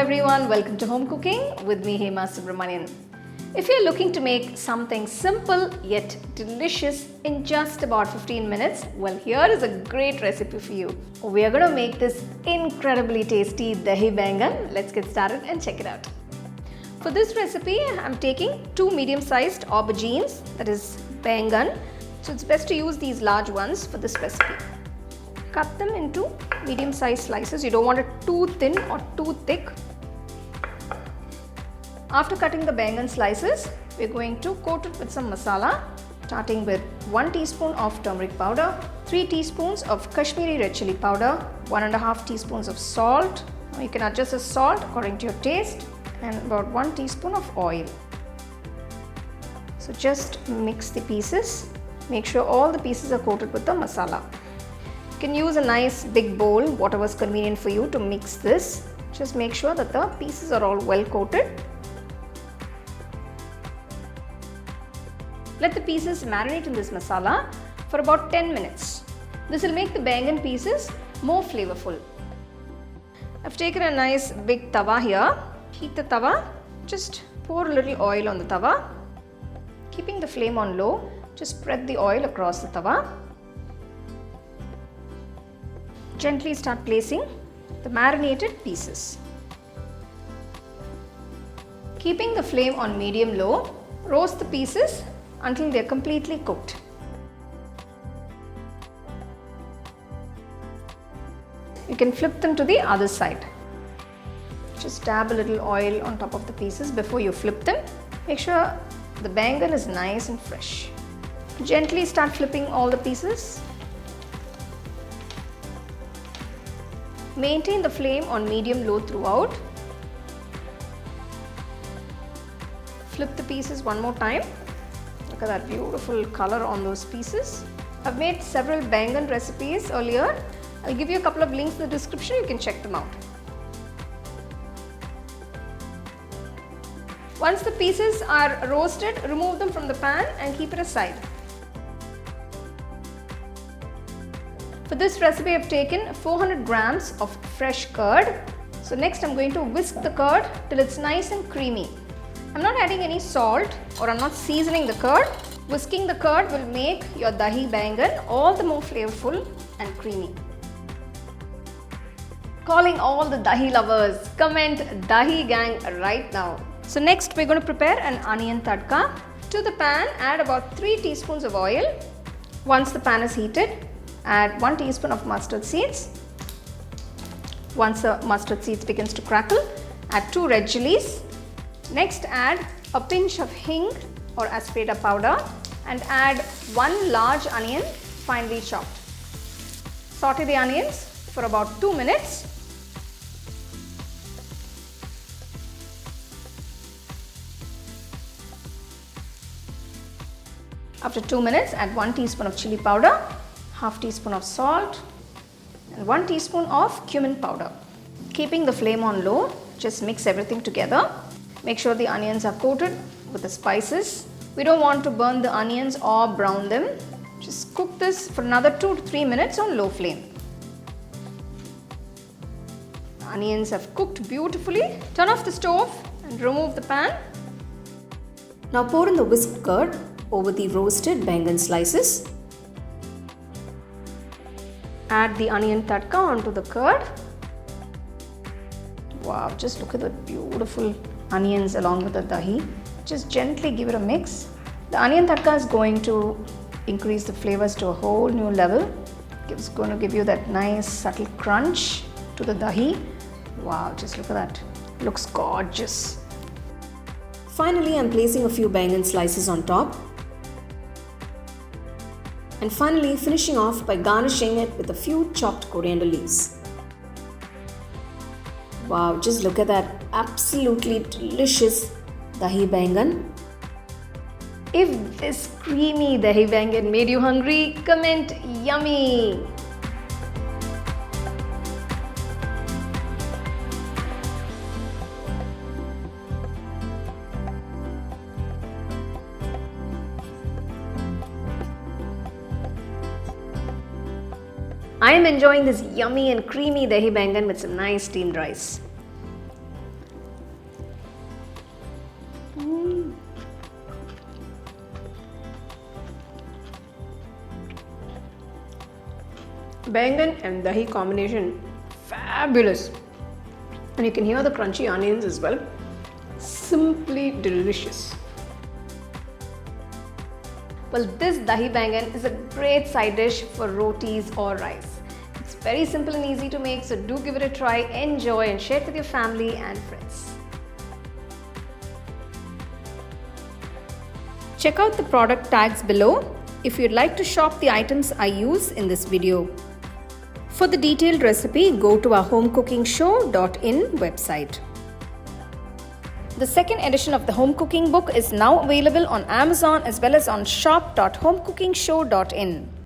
everyone, welcome to Home Cooking with me Hema Subramanian. If you're looking to make something simple yet delicious in just about 15 minutes, well, here is a great recipe for you. We are going to make this incredibly tasty Dahi Baingan. Let's get started and check it out. For this recipe, I'm taking 2 medium-sized aubergines, that is Baingan. So it's best to use these large ones for this recipe. Cut them into medium-sized slices. You don't want it too thin or too thick. After cutting the Baingan slices, we're going to coat it with some masala, starting with 1 teaspoon of turmeric powder, 3 teaspoons of Kashmiri Red Chilli powder, 1.5 teaspoons of salt. You can adjust the salt according to your taste, and about 1 teaspoon of oil. So just mix the pieces. Make sure all the pieces are coated with the masala. You can use a nice big bowl, whatever is convenient for you, to mix this. Just make sure that the pieces are all well coated. Let the pieces marinate in this masala for about 10 minutes. This will make the Baingan pieces more flavorful. I've taken a nice big tawa here. Heat the tawa. Just pour a little oil on the tawa. Keeping the flame on low, just spread the oil across the tawa. Gently start placing the marinated pieces. Keeping the flame on medium-low, roast the pieces until they are completely cooked. You can flip them to the other side. Just dab a little oil on top of the pieces before you flip them. Make sure the Baingan is nice and fresh. Gently start flipping all the pieces. Maintain the flame on medium-low throughout. Flip the pieces one more time. Look at that beautiful color on those pieces. I've made several Baingan recipes earlier. I'll give you a couple of links in the description. You can check them out. Once the pieces are roasted, remove them from the pan and keep it aside. For this recipe, I've taken 400 grams of fresh curd. So next I'm going to whisk the curd till it's nice and creamy. I'm not adding any salt or I'm not seasoning the curd. Whisking the curd will make your Dahi Baingan all the more flavorful and creamy. Calling all the Dahi lovers, comment Dahi gang right now. So next we're going to prepare an onion tadka. To the pan, add about 3 teaspoons of oil. Once the pan is heated, add 1 teaspoon of mustard seeds. Once the mustard seeds begins to crackle, add 2 red chilies. Next, add a pinch of hing or asafetida powder and add 1 large onion finely chopped. Saute the onions for about 2 minutes. After 2 minutes, add 1 teaspoon of chili powder, half teaspoon of salt and 1 teaspoon of cumin powder. Keeping the flame on low, just mix everything together. Make sure the onions are coated with the spices. We don't want to burn the onions or brown them. Just cook this for another 2 to 3 minutes on low flame. The onions have cooked beautifully. Turn off the stove and remove the pan. Now pour in the whisked curd over the roasted Baingan slices. Add the onion tadka onto the curd. Wow, just look at the beautiful onions along with the dahi. Just gently give it a mix. The onion tadka is going to increase the flavors to a whole new level. It's going to give you that nice subtle crunch to the dahi. Wow, just look at that. Looks gorgeous. Finally, I'm placing a few Baingan slices on top. And finally, finishing off by garnishing it with a few chopped coriander leaves. Wow, just look at that absolutely delicious Dahi Baingan. If this creamy Dahi Baingan made you hungry, comment yummy. I am enjoying this yummy and creamy Dahi Baingan with some nice steamed rice. Baingan and dahi combination, fabulous. And you can hear the crunchy onions as well. Simply delicious. Well, this dahi baingan is a great side dish for rotis or rice. It's very simple and easy to make, so do give it a try, enjoy and share it with your family and friends. Check out the product tags below if you'd like to shop the items I use in this video. For the detailed recipe, go to our HomeCookingShow.in website. The second edition of the home cooking book is now available on Amazon as well as on shop.homecookingshow.in.